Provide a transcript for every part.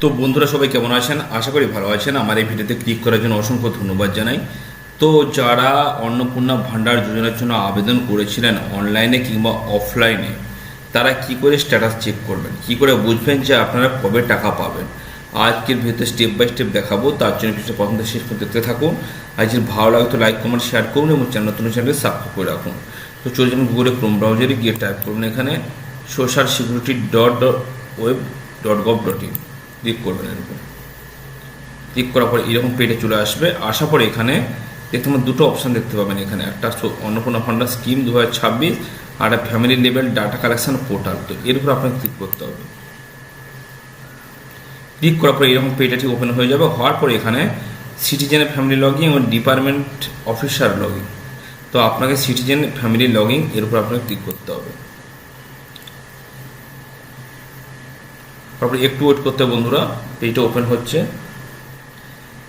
তো বন্ধুরা সবাই কেমন আছেন? আশা করি ভালো আছেন। আমার এই ভিডিওতে ক্লিক করার জন্য অসংখ্য ধন্যবাদ জানাই। তো যারা অন্নপূর্ণা ভান্ডার যোজনার জন্য আবেদন করেছিলেন অনলাইনে কিংবা অফলাইনে, তারা কি করে স্ট্যাটাস চেক করবেন, কি করে বুঝবেন যে আপনারা কবে টাকা পাবেন, আজকের ভিডিওতে স্টেপ বাই স্টেপ দেখাবো। তার জন্য কিছু প্রথম থেকে শেষ পর্যন্ত দেখতে থাকুন। আর যদি ভালো লাগে তো লাইক কমেন্ট শেয়ার করুন এবং নতুন চ্যানেলে সাবস্ক্রাইব করে রাখুন। তো চলে যাবেন গুগলে ক্রোম ব্রাউজারে গিয়ে টাইপ করুন এখানে social security.web.gov.in, ক্লিক করবেন। এরকম ক্লিক করার পর এরকম পেজে চলে আসবে। আসার পরে এখানে দেখতে পাবেন দুটো অপশান দেখতে পাবেন এখানে, একটা অন্নপূর্ণা ভান্ডার স্কিম 2026 আর একটা family level data collection portal. তো এর উপর আপনাকে ক্লিক করতে হবে। ক্লিক করার পরে এরকম পেজটি ওপেন হয়ে যাবে। হওয়ার পরে এখানে সিটিজেনের ফ্যামিলি লগইন এবং ডিপার্টমেন্ট অফিসার লগইন। তো আপনাকে সিটিজেন ফ্যামিলি লগইন এর উপর আপনাকে ক্লিক করতে হবে। তারপরে একটু ওয়েট করতে হবে বন্ধুরা, পেজটা ওপেন হচ্ছে।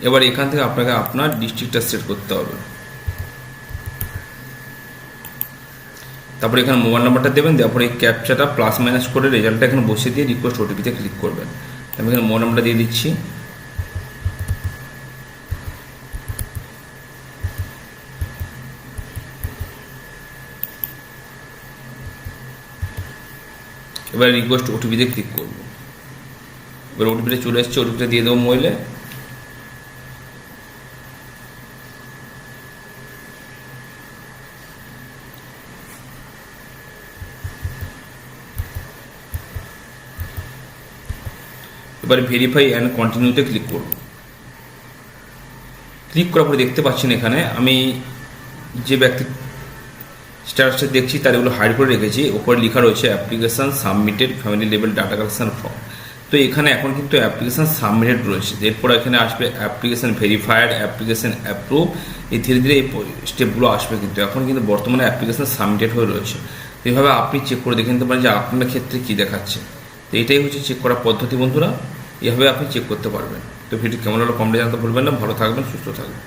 এবার এখান থেকে আপনাকে আপনার ডিস্ট্রিক্টটা সেট করতে হবে। তারপরে এখানে মোবাইল নাম্বারটা দেবেন, দেওয়ার পরে এই ক্যাপচাটা প্লাস মাইনাস করে রেজাল্টটা এখানে বসিয়ে দিয়ে রিকোয়েস্ট ওটিপিতে ক্লিক করবেন। আমি এখানে মোবাইল নাম্বারটা দিয়ে দিচ্ছি। এবার রিকোয়েস্ট ওটিপিতে ক্লিক করব। এবার ওটিপিটা চলে এসছে, ওটিপিটা দিয়ে দেবো মোবাইলে। এবার ভেরিফাই অ্যান্ড কন্টিনিউতে ক্লিক করব। ক্লিক করার পরে দেখতে পাচ্ছেন এখানে আমি যে ব্যক্তি স্ট্যাটাসটা দেখছি তার এগুলো হাইড করে রেখেছি। ওপরে লেখা রয়েছে application submitted family level data collection form. তো এখানে এখন কিন্তু অ্যাপ্লিকেশান সাবমিটেড রয়েছে। এরপর এখানে আসবে অ্যাপ্লিকেশান ভেরিফাইড, অ্যাপ্লিকেশান অ্যাপ্রুভ। এই ধীরে ধীরে এই স্টেপগুলো আসবে, কিন্তু এখন কিন্তু বর্তমানে অ্যাপ্লিকেশান সাবমিটেড হয়ে রয়েছে। এইভাবে আপনি চেক করে দেখে নিতে পারেন যে আপনার ক্ষেত্রে কী দেখাচ্ছে। তো এটাই হচ্ছে চেক করার পদ্ধতি বন্ধুরা, এভাবে আপনি চেক করতে পারবেন। তো ভিডিও কেমন হলো কমেন্টে জানাতে ভুলবেন না। ভালো থাকবেন, সুস্থ থাকবেন।